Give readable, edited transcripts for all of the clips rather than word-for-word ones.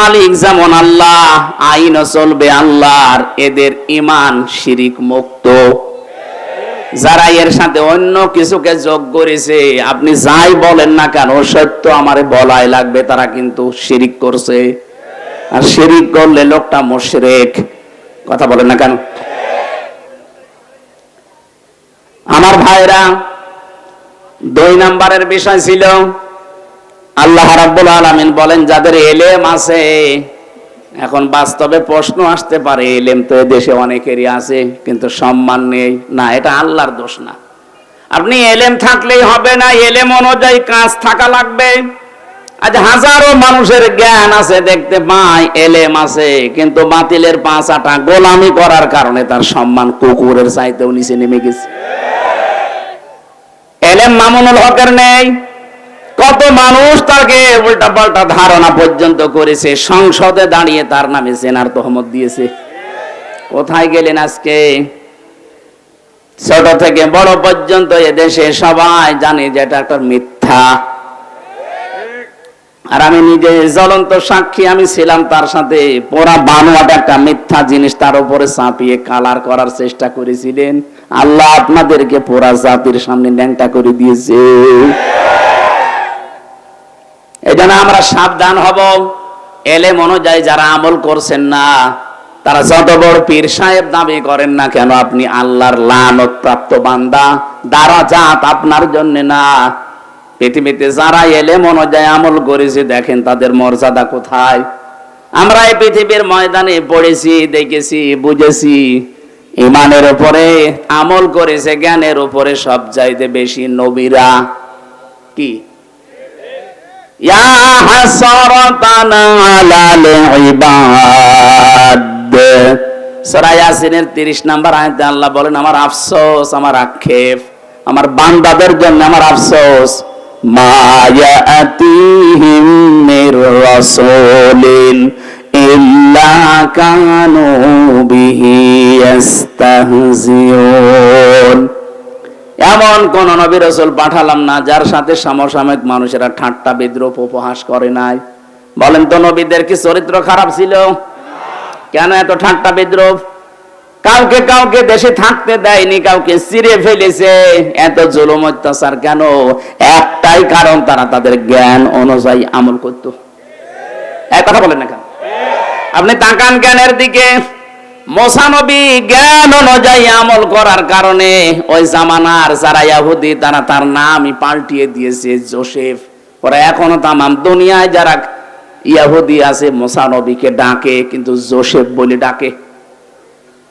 মালিক যেমন আল্লাহ, আইনও চলবে আল্লাহর, এদের ঈমান শিরিক মুক্ত। যারা এর সাথে অন্য কিছুকে যোগ করেছে, আপনি যাই বলেন না কেন সত্য আমারে বলাই লাগবে, তারা কিন্তু শিরিক করছে। আর শিরিক করলে লোকটা মুশরিক। কথা বলেন না কেন? আমার ভাইরা, 2 নম্বরের বিষয় ছিল আল্লাহ রাব্বুল আলামিন বলেন যাদের ইলম আছে। এখন বাস্তবে প্রশ্ন আসতে পারে, ইলম তো দেশে অনেকেরই আছে কিন্তু সম্মান নেই। না, এটা আল্লাহর দোষ না। আপনি ইলম থাকলেই হবে না, ইলম অনুযায়ী কাজ থাকা লাগবে। আজ হাজারো মানুষের জ্ঞান আছে, দেখতে পাই ইলম আছে, কিন্তু বাতিলের পাঁচ আটা গোলামি করার কারণে তার সম্মান কুকুরের চাইতেও নিচে নেমে গেছে। ইলম মামুনুল হকের নেই। কত মানুষ তাকে উল্টা পাল্টা ধারণা পর্যন্ত করেছে, সংসদে দাঁড়িয়ে তার নামে জেনার তহমত দিয়েছে। কোথায় গেলেন আজকে? ছোট থেকে বড় পর্যন্ত এদেশে সবাই জানে যে এটা একটা মিথ্যা। আর আমি নিজে জ্বলন্ত সাক্ষী, আমি ছিলাম তার সাথে। পুরা বানোয়াট একটা মিথ্যা জিনিস তার উপরে চাপিয়ে কালার করার চেষ্টা করেছিলেন। আল্লাহ আপনাদেরকে পুরা জাতির সামনে ন্যাংটা করে দিয়েছে। এজন্য আমরা সাবধান হব। এলেম অনুযায়ী যারা আমল করছেন না, তারা যত বড় পীর সাহেব দাবি করেন না কেন, আপনি আল্লাহর লানত প্রাপ্ত বান্দা। দারাজাত আপনার জন্য না। পৃথিবীতে যারা এলেম অনুযায়ী আমল করেছে, দেখেন তাদের মর্যাদা কোথায়। আমরা এই পৃথিবীর ময়দানে পড়েছি, দেখেছি, বুঝেছি। ঈমানের উপরে আমল করেছে, জ্ঞানের উপরে সব চাইতে বেশি নবীরা। কি ইয়া হাসরাতান আলাল ইবাদ, সূরা ইয়াসিনের 30 নম্বর আয়াতে আল্লাহ বলেন, আমার আফসোস, আমার আক্ষেপ, আমার বান্দাদের জন্য আমার আফসোস। মা ইয়াতিহিম মির রাসূলিন ইল্লা কানু বিহি ইস্তাহজিউন। এমন কোন নবী রাসূল পাঠালাম না যার সাথে সমসাময়িক মানুষেরা ঠাট্টা বিদ্রূপ উপহাস করে নাই। বলেন তো, নবীদের কি চরিত্র খারাপ ছিল? কেন এত ঠাট্টা বিদ্রূপ? কাউকে কাউকে দেশে থাকতে দেয়নি, কাউকে চিরে ফেলেছে। এত জুলুম অত্যাচার কেন? একটাই কারণ, তারা তাদের জ্ঞান অনুযায়ী আমল করত। এক কথা বলেন না কেন? আপনি তাকান জ্ঞানের দিকে। মুসা নবী জ্ঞান অনুযায়ী আমল করার কারণে ওই জামানার যারা ইহুদি, তারা তার নামই পাল্টিয়ে দিয়েছে জোসেফ। ওরা এখনো তামাম দুনিয়ায় যারা ইহুদি আছে মুসা নবীকে ডাকে, কিন্তু জোসেফ বলে ডাকে।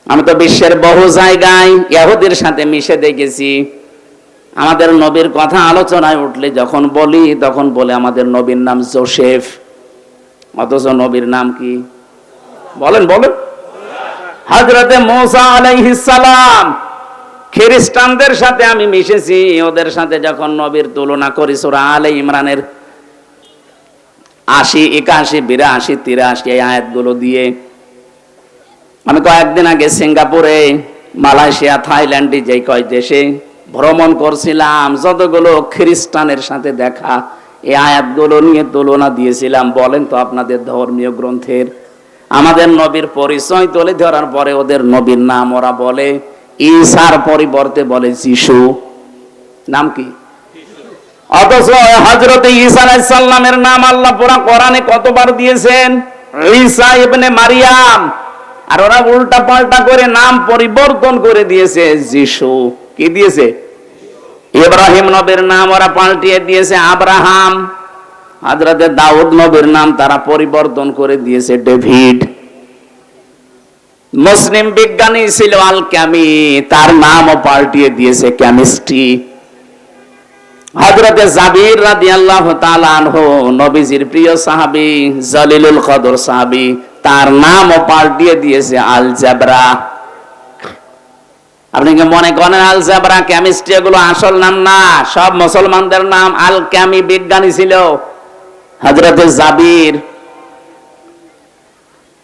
আমি তো বিশ্বের বহু জায়গায় ইহুদির সাথে মিশে দেখেছি। আমাদের নবীর কথা আলোচনায় উঠলে যখন বলি, তখন বলে আমাদের নবীর নাম জোসেফ, অথচ নবীর নাম কি? বলেন বলেন। হযরতে মুসা আলাইহিস সালাম। খ্রিস্টানদের সাথে আমি মিশেছি, ওদের সাথে যখন নবীর তুলনা করি সূরা আলে ইমরানের 80, 81, 82, 83 এই আয়াতগুলো দিয়ে। আমি কয়েকদিন আগে সিঙ্গাপুরে, মালয়েশিয়া, থাইল্যান্ডে যে কয় দেশে ভ্রমণ করছিলাম, যতগুলো খ্রিস্টানের সাথে দেখা, এই আয়াতগুলো নিয়ে তুলনা দিয়েছিলাম। বলেন তো, আপনাদের ধর্মীয় গ্রন্থের আমাদের নবীর পরিচয় তুলে ধরার পরে ওদের নবীর নাম ওরা বলে ঈসার পরিবর্তে বলে যিশু। নাম কি? অথচ হযরত ঈসা আলাইহিস সালামের নাম আল্লাহ পুরা কোরআনে কতবার দিয়েছেন? ঈসা ইবনে মারিয়াম। আর ওরা উল্টা পাল্টা করে নাম পরিবর্তন করে দিয়েছে যিশু। কি দিয়েছে? ইব্রাহিম নবীর নাম ওরা পাল্টিয়ে দিয়েছে আব্রাহাম। হযরতে দাউদ নবীর নাম তারা পরিবর্তন করে দিয়েছে ডেভিড। মুসলিম বিজ্ঞানী ছিল আল-কামি, তার নামও পাল্টিয়ে দিয়েছে কেমিস্ট্রি। হযরতে জাবির রাদিয়াল্লাহু তাআলা আনহু, নবীজির প্রিয় সাহাবী, জলিলুল কদর সাহাবী, তার নামও পাল্টিয়ে দিয়েছে আল-জাবরা। আপনি কি মনে করেন আল-জাবরা, কেমিস্ট্রি এগুলো আসল নাম না? সব মুসলমানদের নাম। আল-কামি বিজ্ঞানী ছিল হযরতে জাবির,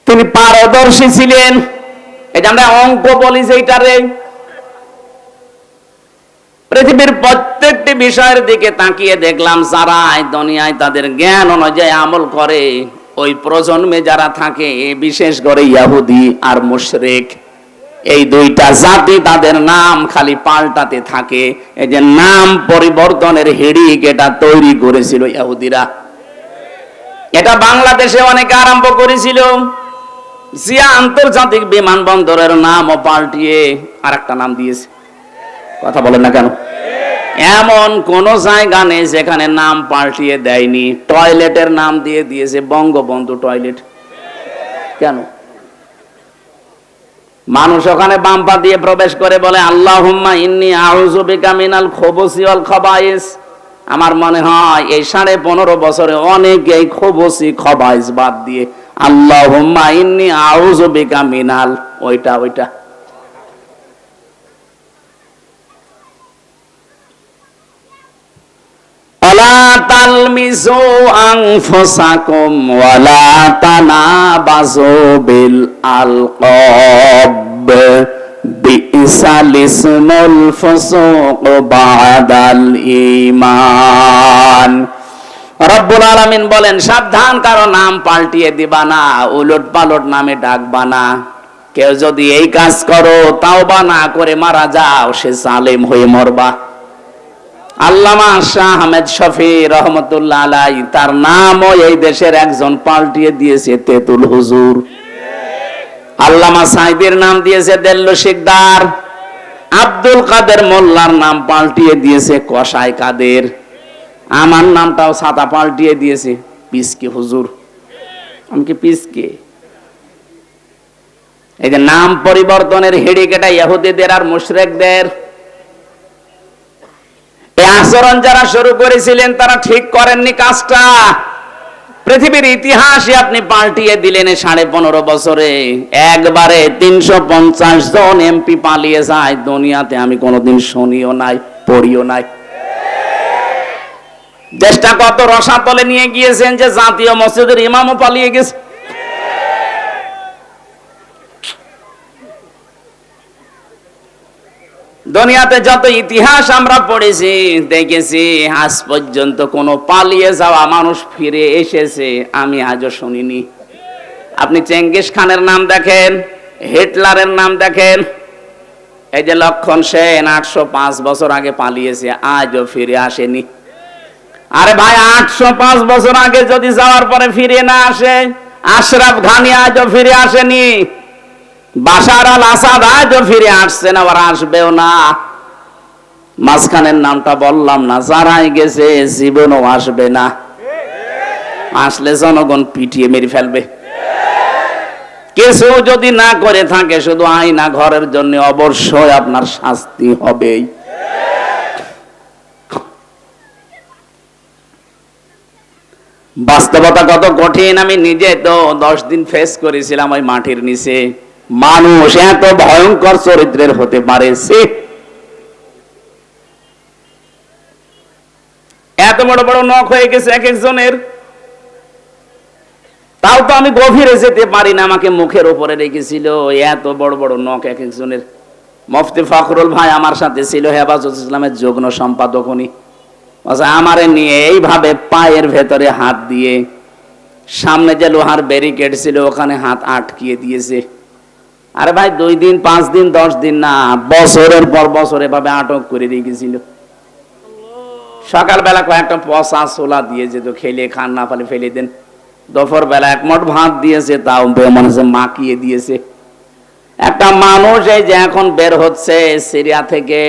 তিনি পারদর্শী ছিলেন। এটা আমরা অঙ্ক বলি যেটারে। পৃথিবীর প্রত্যেকটি বিষয়ের দিকে তাকিয়ে দেখলাম, যারা দুনিয়ায় তাদের জ্ঞান অনুযায়ী আমল করে, ওই প্রজন্মে যারা থাকে বিশেষ করে ইহুদি আর মুশরিক, এই দুইটা জাতি তাদের নাম খালি পাল্টাতে থাকে। এই যে নাম পরিবর্তনের হিড়িক এটা তৈরি করেছিল ইহুদিরা। এটা বাংলাদেশে অনেকে আরম্ভ করেছিল। জিয়া আন্তর্জাতিক বিমানবন্দরের নামও পাল্টিয়ে আরেকটা নাম দিয়েছে। কথা বলেন না কেন? এমন কোন জায়গা নেই যেখানে নাম পাল্টিয়ে দেয়নি। টয়লেটের নাম দিয়ে দিয়েছে বঙ্গবন্ধু টয়লেট। কেন? মানুষ ওখানে বাম্পা দিয়ে প্রবেশ করে বলে আল্লাহুম্মা ইন্নী আউযু বিকা মিনাল খুবুসি ওয়াল খাবায়েস। আমার মনে হয় এই 15.5 বছরে অনেকে এই খুবুসি খাবায়েস বাদ দিয়ে আল্লাহুম্মা ইন্নী আউযু বিকা মিনাল ওইটা ওয়ালা তালমিজু আনফুসাকুম ওয়ালা তানাবাজু বিল আলকাব বিইসাল ইসমুল ফুসুক বাদাল ঈমান। রব্বুল আলামিন বলেন, সাবধান, কারো নাম পাল্টিয়ে দিবা না, উলট পালট নামে ডাকবা না। কেউ যদি এই কাজ করো, তাওবা না করে মারা যাও, সে জালেম হয়ে মরবা। আল্লামা শাহ আহমেদ শফি রহমতুল্লাহ আলাইহি তার নামও এই দেশের একজন পাল্টিয়ে দিয়েছে তেতুল হুজুর। আল্লামা সাইদির নাম দিয়েছে দেল্লু শিকদার। আব্দুল কাদের মোল্লার নাম পাল্টিয়ে দিয়েছে কসাই কাদের। আমার নামটাও ছাতা পাল্টিয়ে দিয়েছে পিসকে হুজুর। আমি কি পিসকে? এই যে নাম পরিবর্তনের হিড়িক, এটা ইহুদিদের আর মুশরিকদের। এই আচরণ যারা শুরু করেছিলেন তারা ঠিক করেননি কাজটা। পৃথিবীর ইতিহাসে আপনি পাল্টিয়ে দিলেন 15.5 বছরে। একবারে 350 জন এমপি পালিয়ে যায়, দুনিয়াতে আমি কোনোদিন শুনিও নাই, পড়িও নাই। দেশটা কত রসাতলে নিয়ে গিয়েছেন যে জাতীয় মসজিদের ইমামও পালিয়ে গেছে। দুনিয়াতে যত ইতিহাস আমরা পড়েছি, দেখেছি, আজ পর্যন্ত কোনো পালিয়ে যাওয়া মানুষ ফিরে এসেছে আমি আজও শুনিনি। আপনি চেঙ্গিস খানের নাম দেখেন, হিটলারের নাম দেখেন। এই যে লক্ষণ সেন 805 বছর আগে পালিয়েছে, আজও ফিরে আসেনি। আরে ভাই, 805 বছর আগে যদি যাওয়ার পরে ফিরে না আসে, আশরাফ ঘানি আজও ফিরে আসেনি। বাশার আল আসাদ আজও ফিরে আসছে না, আবার আসবেও না। মাঝখানের নামটা বললাম না, যারাই গেছে জীবনও আসবে না। আসলে জনগণ পিটিয়ে মেরে ফেলবে। কিছু যদি না করে থাকে, শুধু আয়না ঘরের জন্য, অবশ্যই আপনার শাস্তি হবেই। বাস্তবতা কত কঠিন আমি নিজে তো 10 দিন ফেস করেছিলাম ওই মাটির নিচে। মানুষ এত ভয়ঙ্কর চরিত্রের হতে পারে, এত বড় বড় নখ হয়ে গেছে এক একজনের। তাও তো আমি গভীরে যেতে পারি না, আমাকে মুখের উপরে রেখেছিল। এত বড় বড় নখ এক একজনের। মুফতি ফখরুল ভাই আমার সাথে ছিল, হেফাজত ইসলামের যুগ্ম সম্পাদক। উনি আমারে নিয়ে এইভাবে পায়ের ভেতরে হাত দিয়ে, সামনে যে লোহার ব্যারিকেড ছিল ওখানে হাত আটকিয়ে দিয়েছে। আরে ভাই, 2 দিন 5 দিন 10 দিন না, বছরের পর বছর এভাবে আটক করে রেখেছিল। সকালবেলা কয়েকটা পচা ছোলা দিয়ে যেত, খেলে খান, না পালে ফেলে দেন। দুপুর বেলা 1 মুঠ ভাত দিয়েছে, তাও মনে হচ্ছে মাখিয়ে দিয়েছে। একটা মানুষ এই যে এখন বের হচ্ছে সিরিয়া থেকে,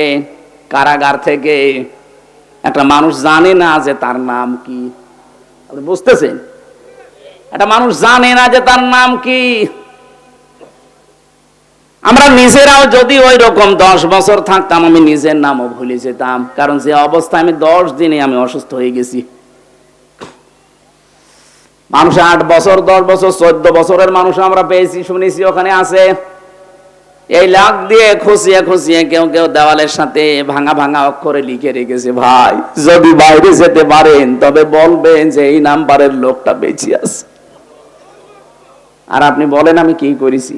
কারাগার থেকে, একটা মানুষ জানে না যে তার নাম কি। আপনি বুঝতেছেন? একটা মানুষ জানে না যে তার নাম কি। আমরা নিজেরাও যদি ওই রকম 10 বছর থাকতাম, আমি নিজের নামও ভুলে যেতাম। কারণ যে অবস্থায় আমি 10 দিনে আমি অসুস্থ হয়ে গেছি। মানুষ 8 বছর 10 বছর 14 বছরের মানুষ আমরা পেয়েছি, শুনেছি ওখানে আছে। এই লাখ দিয়ে খুশিয়ে খুশিয়ে কেউ কেউ দেওয়ালের সাথে ভাঙা ভাঙা অক্ষরে লিখে রেখেছে, ভাই যদি বাইরে যেতে পারেন তবে বলবেন যে এই নাম্বারের লোকটা বেঁচে আছে। আর আপনি বলেন আমি কি করেছি?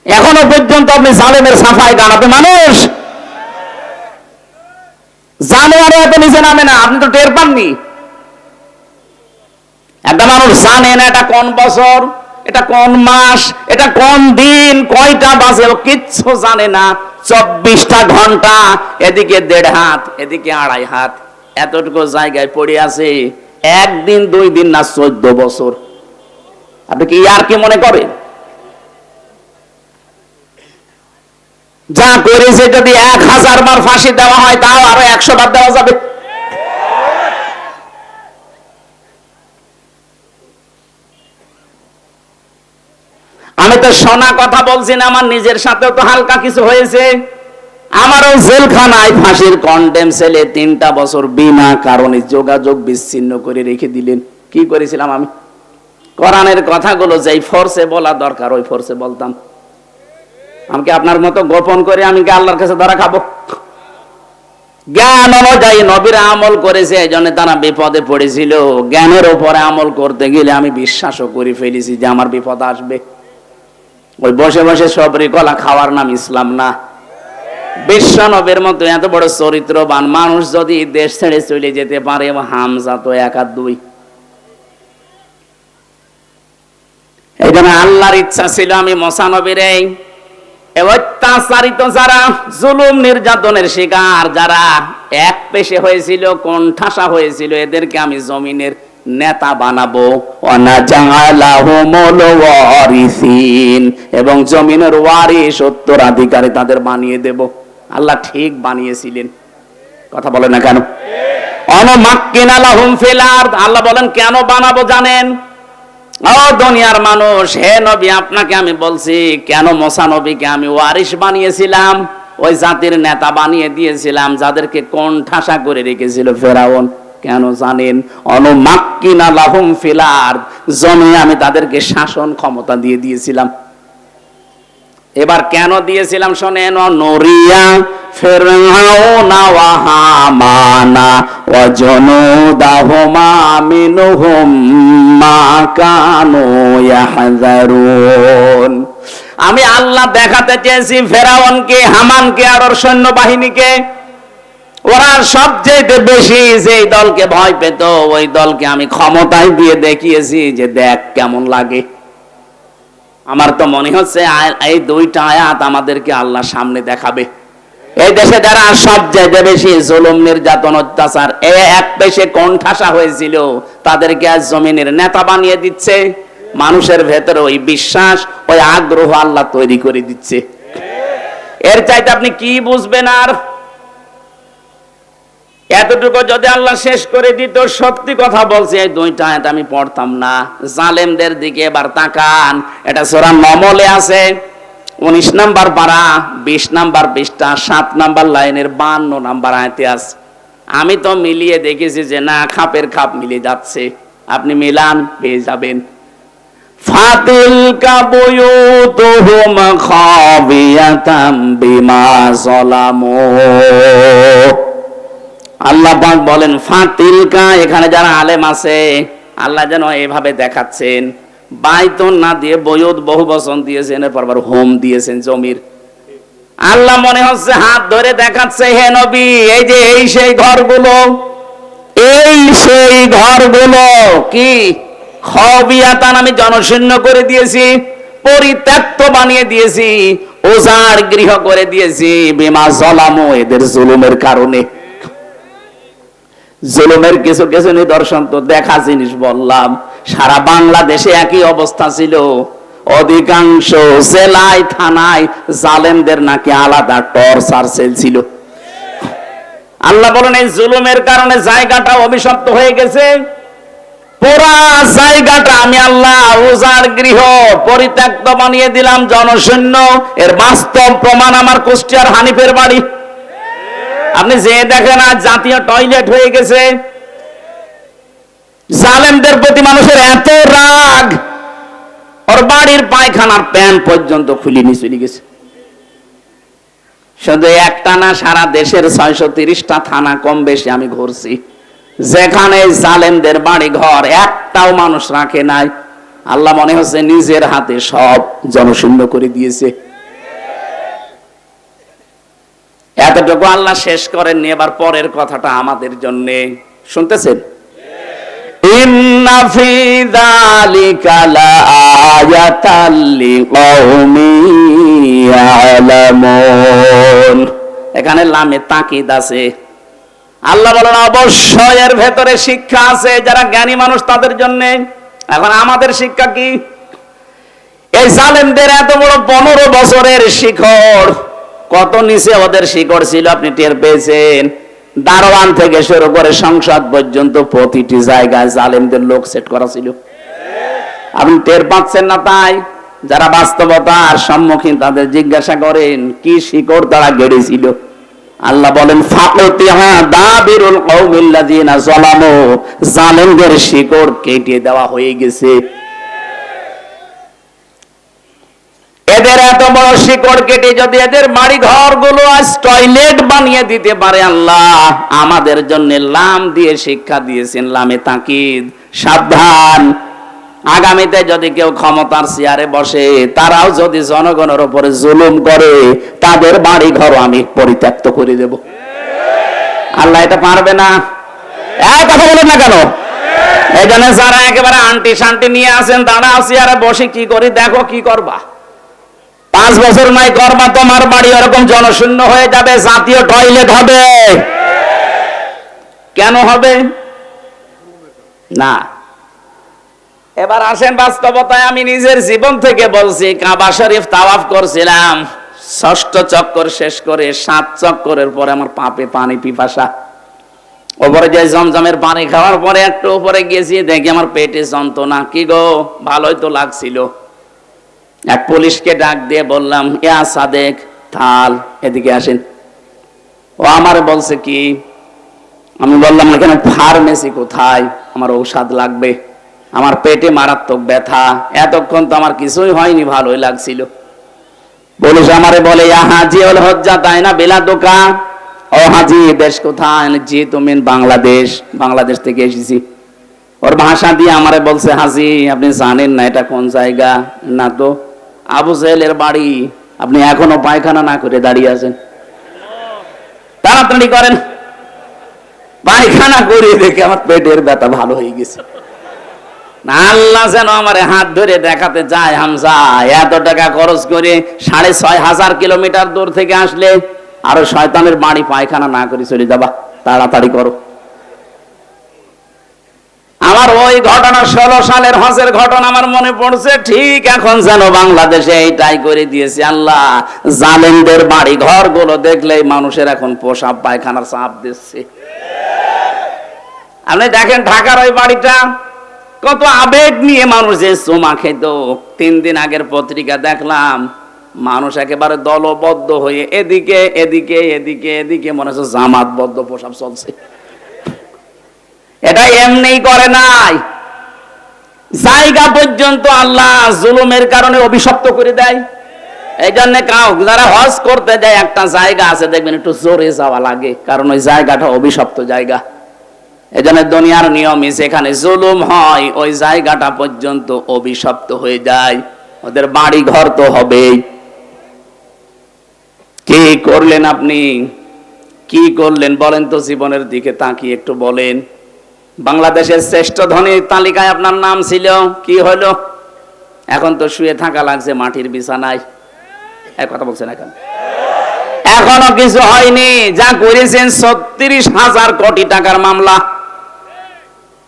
এখনো পর্যন্ত আপনি জালেমের সাফাই গান। আপনি মানুষ, জানোয়ারে এত নিচে নামে না, আপনি তো টের পাননি। একটা মানুষ জানে না এটা কোন বছর, এটা কোন মাস, এটা কোন দিন, কয়টা বাজে, ও কিচ্ছু জানে না। 24টা ঘন্টা, এদিকে 1.5 হাত, এদিকে 2.5 হাত, এতটুকু জায়গায় পড়ে আছে। 1 দিন 2 দিন না, 14 বছর। আপনি কি আর কি মনে করেন? যা করেছে যদি 1000 বার ফাঁসি দেওয়া হয়, তাও আরো 100 বার দেওয়া যাবে। আমি তো শোনা কথা বলছি না, আমার নিজের সাথেও তো হালকা কিছু হয়েছে। আমারও জেলখানায় ফাঁসির কন্ডেম সেলে 3টা বছর বিনা কারণে যোগাযোগ বিচ্ছিন্ন করে রেখে দিলেন। কি করেছিলাম আমি? কোরআনের কথাগুলো যেই ফোর্সে বলা দরকার ওই ফোর্সে বলতাম। আমাকে আপনার মতো গোপন করে আমি কি আল্লাহর কাছে ধরা খাবো? জ্ঞান অনুযায়ী নবীরা আমল করেছে, এই জন্য তারা বিপদে পড়েছিল। জ্ঞানের উপরে আমল করতে গেলে আমি বিশ্বাসও করে ফেলেছি যে আমার বিপদ আসবে। ওই বসে বসে সবরি কলা খাওয়ার নাম ইসলাম না। বিশ্ব নবীর মতো এত বড় চরিত্রবান মানুষ যদি দেশ ছেড়ে চলে যেতে পারে, হামজা তো 1 আর 2। এই জন্য আল্লাহর ইচ্ছা ছিল আমি মুসা নবীর এই অত্যাচারিত যারা, জুলুম নির্যাতনের শিকার যারা এক পেশে হয়েছিল, কোণঠাসা হয়েছিল, এদেরকে আমি জমিনের নেতা বানাবো। এবং জমিনের ওয়ারিস, উত্তরাধিকারী তাদের বানিয়ে দেব। আল্লাহ ঠিক বানিয়েছিলেন, কথা বলে না কেন? অনুমাক্কিনা লাহুম ফিল আরদ, আল্লাহ বলেন কেন বানাবো জানেন? ও দুনিয়ার মানুষ, হে নবী আপনাকে আমি বলছি কেন মুসা নবীকে আমি ওয়ারিস বানিয়েছিলাম, ওই জাতির নেতা বানিয়ে দিয়েছিলাম যাদেরকে কোণঠাসা করে রেখেছিল ফেরাউন। কেন জানেন? অনুমাক্কিনা লাহুম ফিল আরদ, জমিনে আমি তাদেরকে শাসন ক্ষমতা দিয়ে দিয়েছিলাম। এবার কেন দিয়েছিলাম শোনেন। নরিয়া ফিরআউনা ওয়া হামানা ওয়া জুনুদাহুমা মিনহুম মা কানু ইয়াহযারুন। আমি আল্লাহ দেখাতে চেয়েছি ফেরাউনকে, হামানকে আর ওর সৈন্যবাহিনীকে, ওরা সবচেয়ে বেশি যেই দলকে ভয় পেত ওই দলকে আমি ক্ষমতায় দিয়ে দেখিয়েছি যে দেখ কেমন লাগে। আমার তো মনে হচ্ছে এই 2টা আয়াত আমাদেরকে আল্লাহ সামনে দেখাবে। এই দেশে যারা সবচেয়ে বেশি জুলুম নির্যাতন অত্যাচার এক পেশে কোণঠাসা হয়েছিল, তাদেরকে আজ জমিনের নেতা বানিয়ে দিচ্ছে। মানুষের ভেতরে ওই বিশ্বাস, ওই আগ্রহ আল্লাহ তৈরি করে দিচ্ছে। এর চাইতে আপনি কি বুঝবেন? আর এতটুকু যদি আল্লাহ শেষ করে দিত, সত্যি কথা বলছি এই 2টা আয়াত আমি পড়তাম না। জালেমদের দিকে এবার তাকান, এটা সূরা নমলে আছে, 19 নাম্বার পারা, 20 নাম্বার পৃষ্ঠা, 7 নাম্বার লাইনের 52 নাম্বার আয়াতে আছে। আমি তো মিলিয়ে দেখেছি যে না, খাপের খাপ মিলে যাচ্ছে। আপনি মিলান, পেয়ে যাবেন। ফাতিলকা বুয়ুতুহুম খাবিয়াতাম বিমা যালামু। আল্লাহ পাক বলেন ফাতিলকা, এখানে যারা আলেম আছে আল্লাহ যেন এভাবে দেখাচ্ছেন, বাইতুন না দিয়ে বয়ুত বহু বচন দিয়েছেন, এরপর আবার হোম দিয়েছেন জমির। আল্লাহ মনে হচ্ছে হাত ধরে দেখাচ্ছে, হে নবী এই যে এই সেই ঘরগুলো, এই সেই ঘরগুলো কি খাবিয়াতান, আমি জনশূন্য করে দিয়েছি, পরিত্যক্ত বানিয়ে দিয়েছি, উজাড় গৃহ করে দিয়েছি, বিমা যালামু, এদের জুলুমের কারণে। জুলুমের কিছু কিছু নিদর্শন তো দেখা জিনিস বললাম। সারা বাংলাদেশে একই অবস্থা ছিল। অধিকাংশ জেলায় থানায় জালেমদের নাকি আলাদা টর্চার সেল ছিল। আল্লাহ বলেন এই জুলুমের কারণে জায়গাটা অভিশপ্ত হয়ে গেছে। পুরা জায়গাটা আমি আল্লাহ উজাড় গৃহ, পরিত্যক্ত বানিয়ে দিলাম, জনশূন্য। এর বাস্তব প্রমাণ আমার কুষ্টিয়ার হানিফের বাড়ি। আপনি যে দেখেন আজ জাতীয় টয়লেট হয়ে গেছে। জালেমদের প্রতি মানুষের এত রাগ, ওর বাড়ির পায়খানার প্যান পর্যন্ত খুলে নিয়ে চলে গেছে। শুধু একটা না, সারা দেশের 630টা থানা কম বেশি আমি ঘুরছি, যেখানে জালেমদের বাড়ি ঘর একটাও মানুষ রাখে নাই। আল্লাহ মনে হচ্ছে নিজের হাতে সব জনশূন্য করে দিয়েছে। এতটুকু আল্লাহ শেষ করেননি। এবার পরের কথাটা আমাদের জন্য শুনতেছেন। ইন্না ফি যালিকা লাআয়াতাল লিকাউমিন ইয়ালামুন। এখানে লামে তাকিদ আছে। আল্লাহ বলেন অবশ্যই এর ভেতরে শিক্ষা আছে যারা জ্ঞানী মানুষ তাদের জন্য। এখন আমাদের শিক্ষা কি? এই জালেমদের এত বড় 15 বছরের শিকড়, কত নিচে ওদের শিকড় ছিল আপনি টের পেয়েছেন? দারোয়ান থেকে শুরু করে সংসদ পর্যন্ত প্রতিটি জায়গায় জালেমদের লোক সেট করা ছিল। আপনি টের পাচ্ছেন না? তাই যারা বাস্তবতার সম্মুখীন তাদের জিজ্ঞাসা করেন কি শিকড় তারা গেড়েছিল। আল্লাহ বলেন ফাকুতিহা দাবিরুল কওমিল্লাযিনা যালামু, জালেমদের শিকড় কেটে দেওয়া হয়ে গেছে। এদের এত বড় শিকড় কেটে যদি এদের বাড়ি ঘরগুলো আজ টয়লেট বানিয়ে দিতে পারে আল্লাহ, আমাদের জন্য লাম দিয়ে শিক্ষা দিয়েছেন, লামে তাকিদ, সাবধান। আগামীতে যদি কেউ ক্ষমতার চেয়ারে বসে, তারাও যদি জনগণের উপরে জুলুম করে, তাদের বাড়ি ঘর আমি পরিত্যক্ত করে দেব। আল্লাহ এটা পারবে না? কথা বলেন না কেন? এই জন্য যারা একেবারে আন্টি শান্তি নিয়ে আসেন, তারা চেয়ারে বসে কি করি দেখো, কি করবা? 5 বছর নাই করবা, তোমার বাড়ি ওরকম জনশূন্য হয়ে যাবে, জাতীয় টয়লেট হবে। কেন হবে না? এবার আসেন বাস্তবতায়। আমি নিজের জীবন থেকে বলছি, কাবা শরীফ তাওয়াফ করছিলাম, 6ষ্ঠ চক্কর শেষ করে 7 চক্করের পরে আমার পাপে পানি পিপাসা। ওপরে যে জমজমের পানি খাওয়ার পরে একটু উপরে গেছি, দেখি আমার পেটে যন্ত্রণা। কি গো, ভালোই তো লাগছিল। এক পুলিশকে ডাক দিয়ে বললাম, ইয়া সাদেক থাল, এদিকে আসেন। ও আমার বলছে কি? আমি বললাম এখানে ফার্মেসি কোথায়, আমার ঔষধ লাগবে, আমার পেটে মারাত্মক ব্যথা। এতক্ষণ তো আমার কিছুই হয়নি, ভালোই লাগছিল। পুলিশ আমারে বলে, ইয়া হাজি ওল হজ্জা, তাই না বেলা দোকা? ও হাজি, দেশ কোথায়? জি তুমি বাংলাদেশ। বাংলাদেশ থেকে এসেছি। ওর ভাষা দিয়ে আমারে বলছে, হাজি আপনি জানেন না এটা কোন জায়গা? না তো। আবু জেহেলের বাড়ি। আপনি এখনো পায়খানা না করে দাঁড়িয়ে আছেন, তাড়াতাড়ি করেন। পায়খানা করে দেখে আমার পেটের ব্যথা ভালো হয়ে গেছে। আল্লাহ যেন আমার হাত ধরে দেখাতে যায়, হামজা এত টাকা খরচ করে 6,500 কিলোমিটার দূর থেকে আসলে আরো শয়তানের বাড়ি পায়খানা না করে চলে যাবা, তাড়াতাড়ি করো। আমার ওই ঘটনা 16 সালের হজের ঘটনা আমার মনে পড়ছে। ঠিক এখন যেন বাংলাদেশে এইটাই করে দিয়েছে আল্লাহ। জালেমদের বাড়ি ঘরগুলো দেখলেই মানুষের এখন পোশাক পায়খানার চাপ দিচ্ছে। আপনি দেখেন ঢাকার ওই বাড়িটা, কত আবেগ নিয়ে মানুষ যে চুমা খেত। 3 দিন আগের পত্রিকা দেখলাম, মানুষ একেবারে দলবদ্ধ হয়ে এদিকে এদিকে এদিকে এদিকে মনে হচ্ছে জামাতবদ্ধ পোশাক চলছে। এটা এমনি করে নাই, জায়গা পর্যন্ত আল্লাহ জুলুমের কারণে অভিশপ্ত করে দেয়। এই জন্য যারা হজ করতে যায়, একটা জায়গা আছে দেখবেন একটু জোরে যাওয়া লাগে, কারণ ওই জায়গাটা অভিশপ্ত জায়গা। এই জন্য দুনিয়ার নিয়মই যেখানে জুলুম হয়, ওই জায়গাটা পর্যন্ত অভিশপ্ত হয়ে যায়। ওদের বাড়ি ঘর তো হবেই। কি করলেন আপনি? কি করলেন বলেন তো? জীবনের দিকে তাকিয়ে একটু বলেন। বাংলাদেশের শ্রেষ্ঠ ধনীর তালিকায় আপনার নাম ছিল, কি হলো? এখন তো শুয়ে থাকা লাগছে মাটির বিছানায়। এক কথা বলছেন, এখনো কিছু হয়নি। যা করেছেন 36,000 কোটি টাকার মামলা,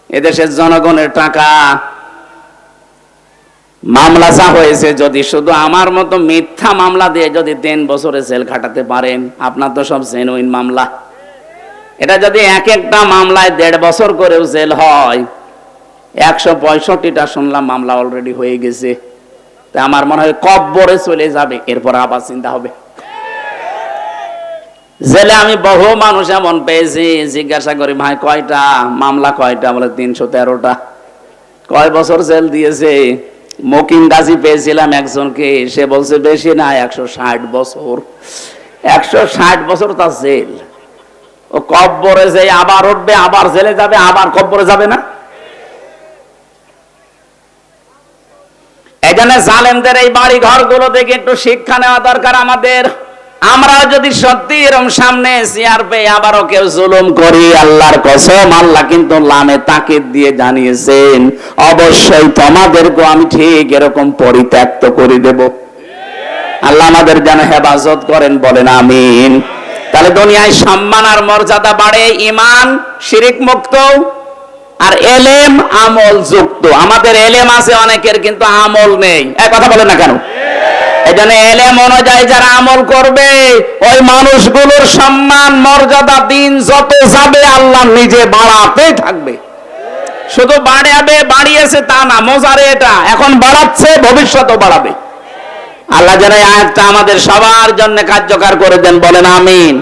এদেশের জনগণের টাকা। মামলা যা হয়েছে, যদি শুধু আমার মতো মিথ্যা মামলা দিয়ে যদি 3 বছরে জেল খাটাতে পারেন, আপনার তো সব জেনুইন মামলা। এটা যদি এক একটা মামলায় 1.5 বছর করেও জেল হয়, 165টা শুনলাম মামলা অলরেডি হয়ে গেছে। তা আমার মনে হয় কব্বরে চলে যাবে, এরপর আবার চিন্তা হবে। জেলে আমি বহু মানুষ এমন পেয়েছি, জিজ্ঞাসা করি ভাই কয়টা মামলা, কয়টা? বলে 313টা। কয় বছর জেল দিয়েছে? মকিম গাজী পেয়েছিলাম একজনকে, সে বলছে বেশি না, 160 বছর। 160 বছর তার জেল। ও কব্বরে যে আবার উঠবে, আবার জেলে যাবে, আবার কব্বরে যাবে না? এই জন্য জালেমদের এই বাড়ি ঘরগুলো দেখে একটু শিক্ষা নেওয়া দরকার আমাদের। আমরা যদি সত্যি এরকম সামনে চেয়ার পেয়ে আবারও কেউ জুলুম করি, আল্লাহর কসম আল্লাহ কিন্তু লামে তাকিদ দিয়ে জানিয়েছেন অবশ্যই তোমাদেরকে আমি ঠিক এরকম পরিত্যক্ত করে দেব। আল্লাহ আমাদের যেন হেফাজত করেন, বলেন আমিন। তাহলে দুনিয়ায় সম্মান আর মর্যাদা বাড়ে ঈমান শিরক মুক্ত আর এলেম আমল যুক্ত। আমাদের এলেম আছে অনেকের, কিন্তু আমল নেই। এক কথা বলেন না কেন? এজন্য এলেম অনুযায়ী যারা আমল করবে ওই মানুষগুলোর সম্মান মর্যাদা দিন যত যাবে আল্লাহ নিজে বাড়াতেই থাকবে। শুধু বাড়িয়েছে তা না, মজারে এটা এখন বাড়াচ্ছে, ভবিষ্যতেও বাড়াবে। আল্লাহ যেন এই আয়াতটা আমাদের সবার জন্য কার্যকর করে দেন, বলেন আমিন।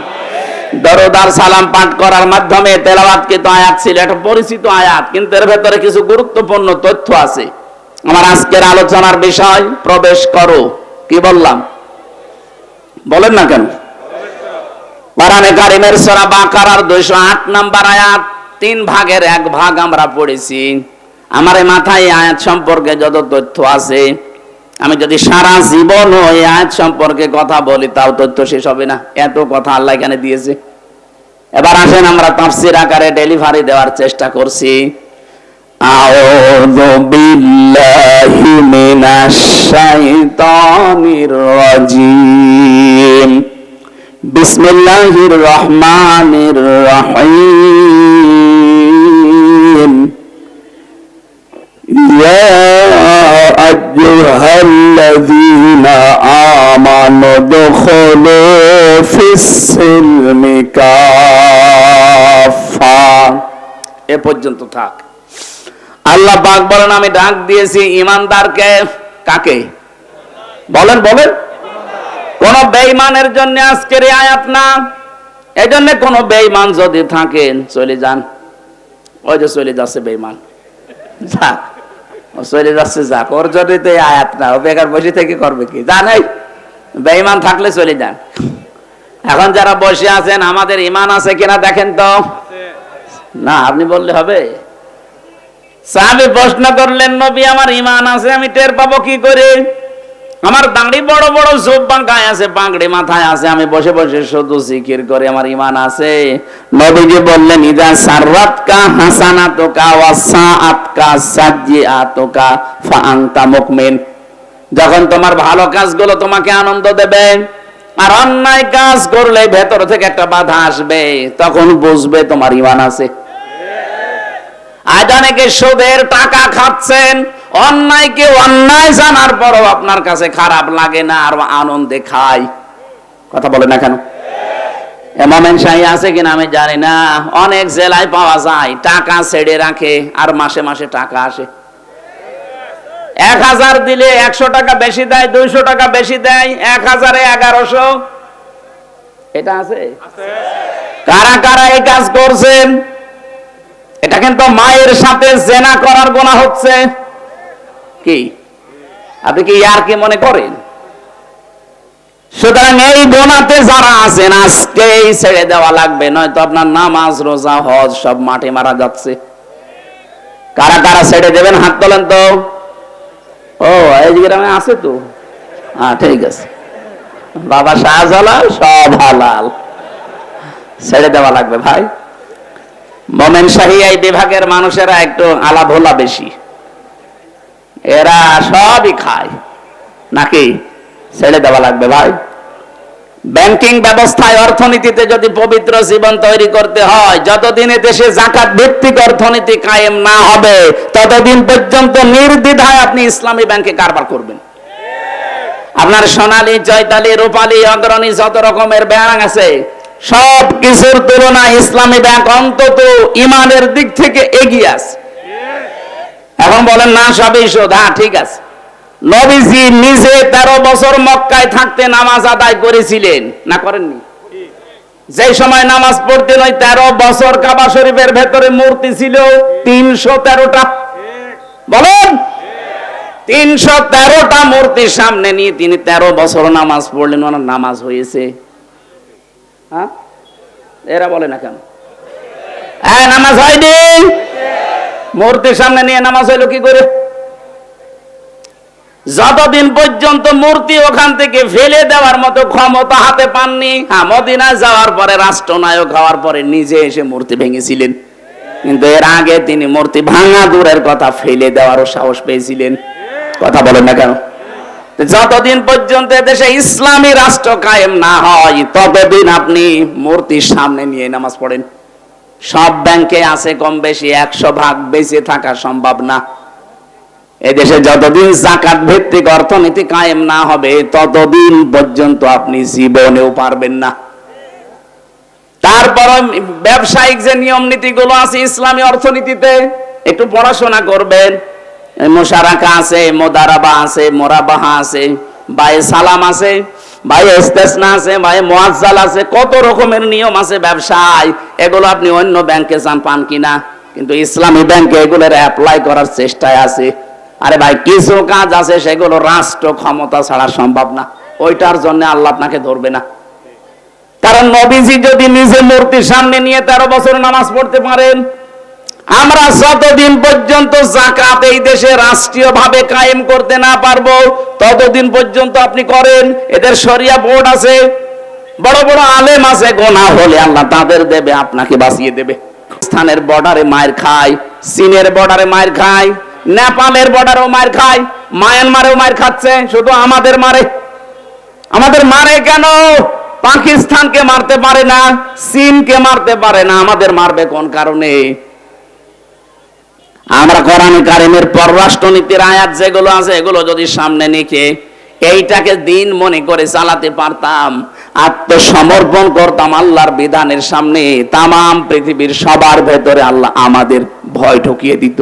দরুদ আর সালাম পাঠ করার মাধ্যমে তেলাওয়াতকৃত আয়াত ছিল, একটা পরিচিত আয়াত, কিন্তু এর ভেতরে কিছু গুরুত্বপূর্ণ তথ্য আছে। আমার আজকের আলোচনার বিষয় প্রবেশ করো। কি বললাম? বলেন না কেন? কোরআনে কারীমের সূরা বাকারার 208 নম্বর আয়াত, 3 ভাগের 1 ভাগ আমরা পড়েছি। আমার এই মাথায় আয়াত সম্পর্কে যত তথ্য আছে, আমি যদি সারা জীবন ওই আয়াত সম্পর্কে কথা বলি তাও তথ্য শেষ হবে না, এত কথা আল্লাহ এখানে দিয়েছে। এবার আসেন আমরা তাফসীর আকারে ডেলিভারি দেওয়ার চেষ্টা করছি। আউযু বিল্লাহি মিনাশ শাইতানির রাজীম। বিসমিল্লাহির রহমানির রহিম। ইয়া আইয়ুহাল্লাযীনা আমানু দুখুলু ফিস-সিলমি কাফা। এ পর্যন্ত থাক। আল্লাহ পাক বলেন আমি ডাক দিয়েছি ঈমানদারকে। কাকে? বলেন বলেন। কোন বেঈমানের জন্য আজকের এই আয়াত না। এজন্য কোন বেঈমান যদি থাকেন চলে যান। ওই যে চলে যাচ্ছে বেঈমান, যাক ও চলে যাচ্ছে, যাক, ওর জন্য তো এই আয়াত না। ও বেকার বসে থেকে করবে কি? জানাই বেঈমান থাকলে চলে যান। এখন যারা বসে আছেন আমাদের ঈমান আছে কিনা দেখেন তো। না আপনি বললে হবে? সাহাবী প্রশ্ন করলেন নবী আমার ঈমান আছে, আমি টের পাবো কি করে? আমার দাড়ি বড় বড় জুব্বা গায়ে আছে, পাগড়ি মাথায় আছে, আমি বসে বসে শুধু জিকির করে, আমার ঈমান আছে? নবীজি বললেন ইযা সাররাতকা হাসানাতুকা ওয়া সাআতকা সাজ্জিআতুকা ফা আনতা মুমিন। যখন তোমার ভালো কাজগুলো তোমাকে আনন্দ দেবে আর অন্যায় কাজ করলে ভেতর থেকে একটা বাধা আসবে, তখন বুঝবে তোমার ঈমান আছে। আজ অনেকে সুদের টাকা খাচ্ছেন, অন্যায়কে অন্যায় জানার পরও আপনার কাছে খারাপ লাগে না আর আনন্দে খায়। কথা বলে না কেন? এমন শাহী আছে কিনা আমি জানি না। অনেক জেলায় পাওয়া যায় টাকা ছেড়ে রাখে আর মাসে মাসে টাকা আসে। 1000 দিলে 100 টাকা বেশি দেয়, 200 টাকা বেশি দেয়, 1000 এ 1100। এটা আছে? কারা কারা এই কাজ করছেন? এটা কিন্তু মায়ের সাথে জেনা করার গুনাহ হচ্ছে। কি আপনি কি আর কি মনে করেন? সুতরাং এই গুনাহতে যারা আছেন আজকেই ছেড়ে দেওয়া লাগবে, নয়তো আপনার নামাজ রোজা হজ সব মাঠে মারা যাচ্ছে। কারা কারা ছেড়ে দেবেন হাত তোলেন তো। ও এই গ্রামে আছে তো, হ্যাঁ ঠিক আছে। বাবা শাহজালাল সব হালাল, ছেড়ে দেওয়া লাগবে ভাই। মোমেন শাহী এই বিভাগের মানুষেরা একটু আলা ভোলা বেশি, এরা সবই খায় নাকি? ছেড়ে দেওয়া লাগবে ভাই। ব্যাংকিং ব্যবস্থায় অর্থনীতিতে যদি পবিত্র জীবন তৈরি করতে হয়, যতদিনে দেশে যাকাত ভিত্তিক অর্থনীতি কায়েম না হবে ততদিন পর্যন্ত নির্দ্বিধায় আপনি ইসলামী ব্যাংকে কারবার করবেন। আপনার সোনালী, চৈতালি, রূপালী, অগ্রণী যত রকমের ব্যাংক আছে সব কিছুর তুলনায় ইসলামী ব্যাংক অন্তত ঈমানের দিক থেকে এগিয়ে আছে। এখন বলেন না সবই সুদ, হ্যাঁ ঠিক আছে। নবীজি নিজে 13 বছর মক্কায় থাকতে নামাজ আদায় করেছিলেন না করেননি? যে সময় নামাজ পড়তেন ওই 13 বছর কাবা শরীফের ভেতরে মূর্তি ছিল 313টা। বলেন 313টা মূর্তির সামনে নিয়ে তিনি 13 বছর নামাজ পড়লেন, ওনার নামাজ হয়েছে? হ্যাঁ এরা বলে না কেন? হ্যাঁ নামাজ হয়নি। মূর্তির সামনে নিয়ে নামাজ হইলো কি করে? যতদিন পর্যন্ত মূর্তি ওখান থেকে ফেলে দেওয়ার মতো ক্ষমতা হাতে পাননি। হ্যাঁ, মদিনায় যাওয়ার পরে, রাষ্ট্রনায়ক হওয়ার পরে নিজে এসে মূর্তি ভেঙেছিলেন, কিন্তু এর আগে তিনি মূর্তি ভাঙা দূরের কথা, ফেলে দেওয়ারও সাহস পেয়েছিলেন। কথা বলেন না কেন? যতদিন পর্যন্ত দেশে ইসলামী রাষ্ট্র কায়েম না হয়, ততদিন আপনি মূর্তির সামনে নিয়ে নামাজ পড়েন। সব ব্যাংকে আছে কম বেশি 100% বেঁচে থাকা সম্ভব না। এদেশে যতদিন যাকাত ভিত্তিক অর্থনীতি কায়েম না হবে, ততদিন পর্যন্ত আপনি জীবনেও পারবেন না। তারপর ব্যবসায়িক যে নিয়ম নীতিগুলো আছে ইসলামী অর্থনীতিতে, একটু পড়াশোনা করবেন। মুশারাকা আছে, মুদারাবা আছে, মুরাবাহা আছে, বায়ে সালাম আছে, বায়ে ইস্তেসনা আছে, বায়ে মুআজ্জাল আছে, কত রকমের নিয়ম আছে ব্যবসায়। এগুলো আপনি অন্য ব্যাংকে যান পান কিনা, কিন্তু ইসলামী ব্যাংকে এগুলোর অ্যাপ্লাই করার চেষ্টায় আছে। আরে ভাই, কিছু কাজ আছে সেগুলো রাষ্ট্র ক্ষমতা ছাড়া সম্ভব না, ওইটার জন্য আল্লাহ আপনাকে ধরবে না। কারণ নবীজি যদি নিজে মূর্তির সামনে নিয়ে 13 বছর নামাজ পড়তে পারেন, আমরা যতদিন পর্যন্ত যাকাত এই দেশে রাষ্ট্রীয় ভাবে কায়েম করতে না পারবো, ততদিন পর্যন্ত আপনি করেন। এদের শরিয়া বোর্ড আছে, বড় বড় আলেম আছে, গোনা হলে আল্লাহ তাদের দেবে, আপনাকে বাঁচিয়ে দেবে। পাকিস্তানের বর্ডারে মার খায়, চীনের বর্ডারে মার খায়, নেপালের বর্ডারেও মার খায়, মায়ানমারেও মার খাচ্ছে। শুধু আমাদের মারে। আমাদের মারে কেন? পাকিস্তানকে মারতে পারে না, চীনকে মারতে পারে না, আমাদের মারবে কোন কারণে? আমরা কোরআন কারিমের পররাষ্ট্রনীতির আয়াত যেগুলো আছে, এগুলো যদি সামনে নিয়ে এইটাকে দিন মনে করে চালাতে পারতাম, আত্মসমর্পণ করতাম আল্লাহর বিধানের সামনে, তামাম পৃথিবীর সবার ভেতরে আল্লাহ আমাদের ভয় ঢুকিয়ে দিত।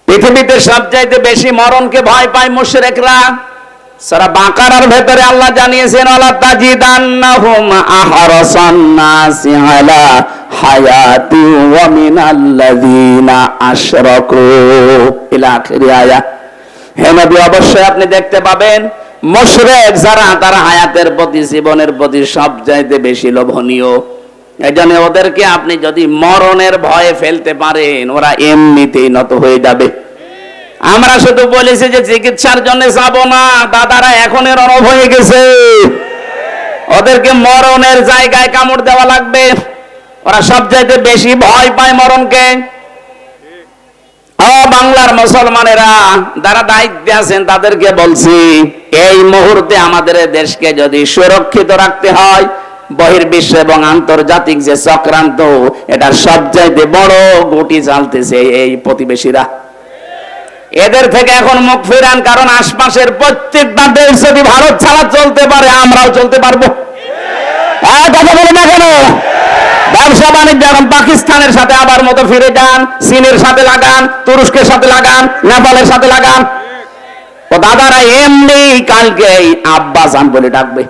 পৃথিবীতে সবচাইতে বেশি মরণকে ভয় পায় মুশরিকরা। সূরা বাকারার ভেতরে আল্লাহ জানিয়েছেন, আলা তাজিদান্নাহুম আহরাসান নাসি আলা হায়াতি ওয়া মিনাল্লাযিনা আশরাকু ইলা আখিরি আয়াত। হে নবী, অবশ্যই আপনি দেখতে পাবেন মুশরিক যারা, তারা হায়াতের প্রতি, জীবনের প্রতি সবচাইতে বেশি লোভনীয়। এইজন্য ওদেরকে আপনি যদি মরণের ভয়ে ফেলতে পারেন, ওরা এমনিতেই নত হয়ে যাবে। আমরা শুধু বলেছি যে চিকিৎসার জন্য যাব না, দাদারা এখন এর অনভ হয়ে গেছে, ওদেরকে মরণের জায়গায় কামড় দেওয়া লাগবে। ওরা সবচাইতে বেশি ভয় পায় মরণকে। বাংলার মুসলমানেরা যারা দায়িত্বে আছেন, তাদেরকে বলছি, এই মুহূর্তে আমাদের দেশকে যদি সুরক্ষিত রাখতে হয়, বহির্বিশ্ব এবং আন্তর্জাতিক যে চক্রান্ত, এটার সবচাইতে বড় গুটি চালতেছে এই প্রতিবেশীরা। এদের থেকে এখন মুখ ফেরান, কারণ আশপাশের প্রত্যেকটা দেশ যদি ভারত ছাড়া চলতে পারে, আমরাও চলতে পারবো। কথা বলে না কেন? ব্যবসা বাণিজ্য এখন পাকিস্তানের সাথে আবার মতো ফিরে যান, চীনের সাথে লাগান, তুরস্কের সাথে লাগান, নেপালের সাথে লাগান। ও দাদারা এমনি কালকে আব্বাসান বলে ডাকবে।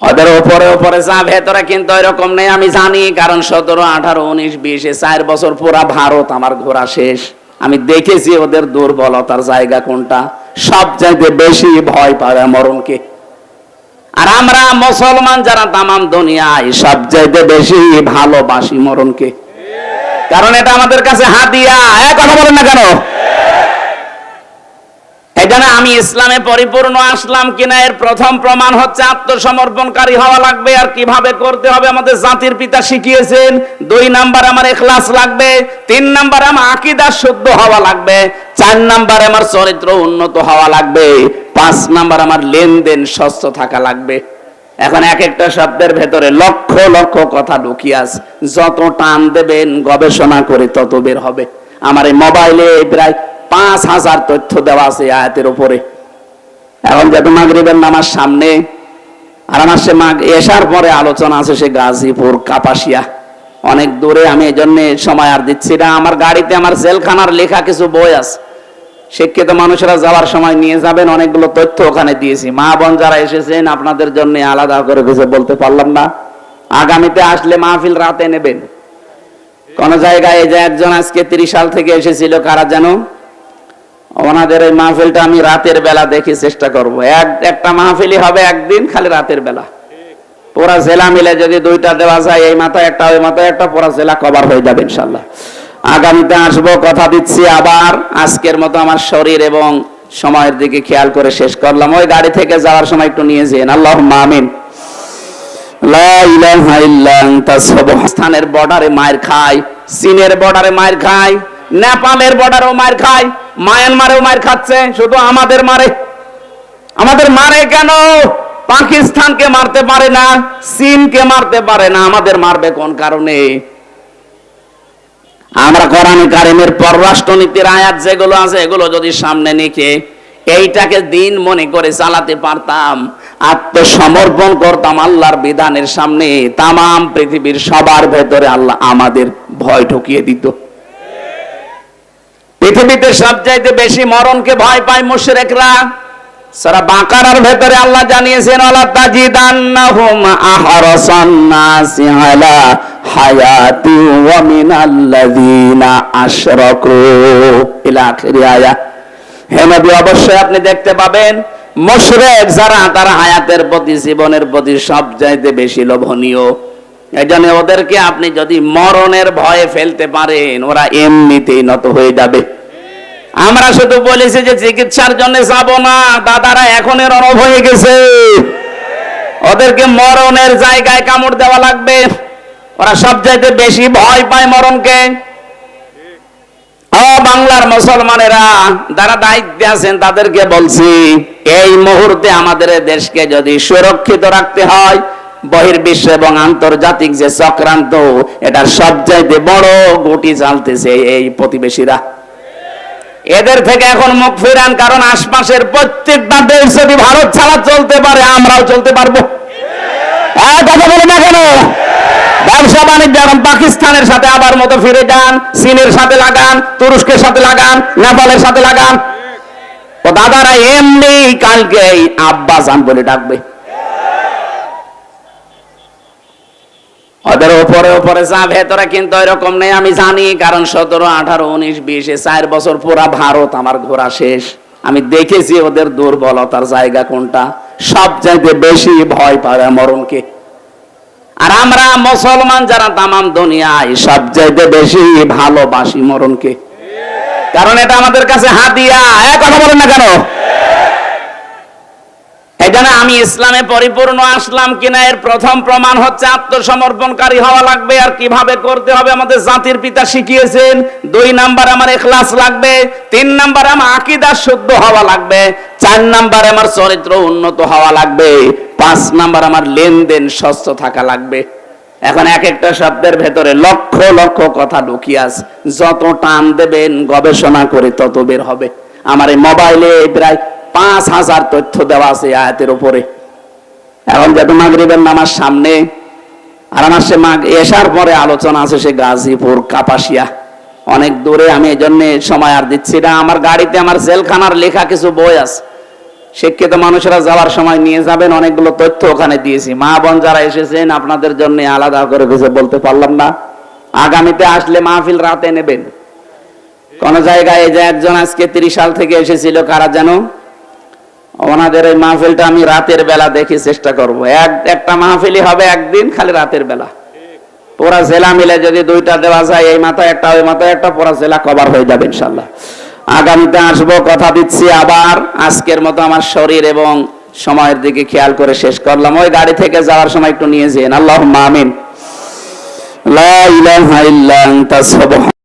ওদের উপরে উপরে যা, ভেতরে কিন্তু এরকম নেই, আমি জানি। কারণ 17, 18, 19, 20 4 বছর পুরা ভারত আমার ঘোরা শেষ। আমি দেখেছি ওদের দুর্বলতার জায়গা কোনটা। সবচাইতে বেশি ভয় পাবে মরণকে। আর আমরা মুসলমান যারা তামাম দুনিয়ায় সবচাইতে বেশি ভালোবাসি মরণকে, কারণ এটা আমাদের কাছে হাদিয়া। কথা বলেন না কেন? এখানে আমি ইসলামে পরিপূর্ণ আসলাম কিনা এর প্রথম প্রমাণ হচ্ছে আত্মসমর্পণকারী হওয়া লাগবে। আর কিভাবে করতে হবে আমাদের জাতির পিতা শিখিয়েছেন। 2 নাম্বার আমার ইখলাস লাগবে, 3 নাম্বার আমার আকীদা শুদ্ধ হওয়া লাগবে, 4 নাম্বার আমার চরিত্র উন্নত হওয়া লাগবে, 5 নাম্বার আমার লেনদেন স্বচ্ছ থাকা লাগবে। এখন এক একটা শব্দের ভেতরে লক্ষ লক্ষ কথা ঢুকিয়ে আছে। যত টান দেবেন গবেষণা করে তত বের হবে। আমার এই মোবাইলে প্রায় 5000 তথ্য দেওয়া আছে আয়াতের উপরে। এখন যেহেতু মাগরিবের নামাজ সামনে, আর আমার সে এশার পরে আলোচনা আছে সে গাজীপুর, কাপাসিয়া, অনেক দূরে। আমি এই জন্য সময় আর দিচ্ছি না। আমার গাড়িতে আমার জেলখানার লেখা কিছু বই আছে, শিক্ষিত মানুষেরা যাওয়ার সময় নিয়ে যাবেন। অনেকগুলো তথ্য ওখানে দিয়েছি। মা বোন যারা এসেছেন, আপনাদের জন্য আলাদা করে কিছু বলতে পারলাম না। আগামীতে আসলে মাহফিল রাতে নেবেন। কোন জায়গায় এই যে একজন আজকে 30 সাল থেকে এসেছিল, কারা যেন, ওনাদের এই মাহফিলটা আমি রাতের বেলা দেখি চেষ্টা করব। একটা মাহফিলই হবে একদিন, খালি রাতের বেলা। পুরা জেলা মিলে যদি 2টা দেওয়া যায়, এই মাথায় একটা ওই মাথায় একটা, পুরা জেলা কভার হয়ে যাবে ইনশাআল্লাহ। আগামীতে আসবো, কথা দিচ্ছি। আবার আজকের মতো আমার শরীর এবং সময়ের দিকে খেয়াল করে শেষ করলাম। ওই গাড়ি থেকে যাওয়ার সময় একটু নিয়ে যেন। আল্লাহুম্মা আমিন। লা ইলাহা ইল্লা আনতা স্থানের বর্ডারে মার খায়, চীনের বর্ডারে মার খায়, নেপালের বর্ডারেও মার খায়, মায়ানমারেও মার খাচ্ছে। শুধু আমাদের মারে। আমাদের মারে কেন? পাকিস্তানকে মারতে পারে না, চীনকে মারতে পারে না, আমাদের মারবে কোন কারণে? আমরা কোরআনে কারিমের পররাষ্ট্রনীতির আয়াত যেগুলো আছে এগুলো যদি সামনে নিয়ে এইটাকে দিন মনে করে চালাতে পারতাম, আত্মসমর্পণ করতাম আল্লাহর বিধানের সামনে, তামাম পৃথিবীর সবার ভেতরে আল্লাহ আমাদের ভয় ঢুকিয়ে দিত। পৃথিবীতে সবচাইতে বেশি মরণকে ভয় পায় মুশরিকরা। সূরা বাকারার ভেতরে আল্লাহ জানিয়েছেন, আলা তাজিদান্নাহুম আহরাসান নাসি আলা হায়াতি ওয়া মিনাল্লাযিনা আশরাকু ইলা আখির আয়াত। হে নবী, অবশ্যই আপনি দেখতে পাবেন মুশরিক যারা, তারা হায়াতের প্রতি, জীবনের প্রতি সবচাইতে বেশি লোভনীয়। এজন্য ওদেরকে আপনি যদি মরণের ভয়ে ফেলতে পারেন, ওরা এমনিতেই নত হয়ে যাবে। আমরা শুধু বলেছি যে চিকিৎসার জন্য যাব না, দাদারা এখন এর অনভ হয়ে গেছে। ওদেরকে মরণের জায়গায় কামড় দেওয়া লাগবে। ওরা সবচাইতে বেশি ভয় পায় মরণকে। ও বাংলার মুসলমানেরা যারা দায়িত্বে আছেন, তাদেরকে বলছি, এই মুহূর্তে আমাদের দেশকে যদি সুরক্ষিত রাখতে হয়, বহির্বিশ্ব এবং আন্তর্জাতিক যে চক্রান্ত, এটার সবচাইতে বড় গুটি চালতেছে এই প্রতিবেশীরা। এদের থেকে এখন মুখ ফিরান, কারণ আশপাশের প্রত্যেকটা দেশ যদি ভারত ছাড়া চলতে পারে, আমরাও চলতে পারবো। কথা বলে না কেন? ব্যবসা বাণিজ্য এখন পাকিস্তানের সাথে আবার মতো ফিরে যান, চীনের সাথে লাগান, তুরস্কের সাথে লাগান, নেপালের সাথে লাগান। ও দাদারা এমনি কালকে আব্বা জান বলে ডাকবে। ওদের ওপরে ওপরে যা, ভেতরে কিন্তু এরকম নেই, আমি জানি। কারণ 17, 18, 19, 20 4 বছর পুরা ভারত আমার ঘোরা শেষ। আমি দেখেছি ওদের দুর্বলতার জায়গা কোনটা। সবচাইতে বেশি ভয় পায় মরণকে। আর আমরা মুসলমান যারা তামাম দুনিয়ায় সবচাইতে বেশি ভালোবাসি মরণকে, কারণ এটা আমাদের কাছে হাদিয়া। কথা বলেন না কেন? এজন্য আমি ইসলামে পরিপূর্ণ আসলাম কিনা এর প্রথম প্রমাণ হচ্ছে আত্মসমর্পণকারী হওয়া লাগবে। আর কিভাবে করতে হবে আমাদের জাতির পিতা শিখিয়েছেন। 2 নাম্বার আমার ইখলাস লাগবে, 3 নাম্বার আমার আকীদা শুদ্ধ হওয়া লাগবে, 4 নাম্বার আমার চরিত্র উন্নত হওয়া লাগবে, 5 নাম্বার আমার লেনদেন স্বচ্ছ থাকা লাগবে। এখন এক একটা শব্দের ভেতরে লক্ষ লক্ষ কথা লুকিয়ে আছে। যত টান দেবেন গবেষণা করে তত বের হবে। আমার এই মোবাইলে প্রায় 5000 তথ্য দেওয়া আছে আয়াতের উপরে। এখন যেহেতু মাগরিবের নামাজ সামনে, আর আমার সে এশার পরে আলোচনা আছে সে গাজীপুর, কাপাসিয়া, অনেক দূরে। আমি এই জন্য সময় আর দিচ্ছি না। আমার গাড়িতে আমার জেলখানার লেখা কিছু বই আছে, শিক্ষিত মানুষেরা যাওয়ার সময় নিয়ে যাবেন। অনেকগুলো তথ্য ওখানে দিয়েছি। মা বোন যারা এসেছেন, আপনাদের জন্য আলাদা করে কিছু বলতে পারলাম না। আগামীতে আসলে মাহফিল রাতে নেবেন। কোন জায়গায় এই যে একজন আজকে 30 সাল থেকে এসেছিল, কারা যেন, ওনাদের এই মাহফিলটা আমি রাতের বেলা দেখি চেষ্টা করব। একটা মাহফিলই হবে একদিন, খালি রাতের বেলা। পুরা জেলা মিলে যদি 2টা দেওয়া যায়, এই মাথায় একটা ওই মাথায় একটা, পুরা জেলা কভার হয়ে যাবে ইনশাআল্লাহ। আগামীতে আসবো, কথা দিচ্ছি। আবার আজকের মতো আমার শরীর এবং সময়ের দিকে খেয়াল করে শেষ করলাম। ওই গাড়ি থেকে যাওয়ার সময় একটু নিয়ে যেন। আল্লাহুম্মা আমিন। লা ইলাহা ইল্লা আনতা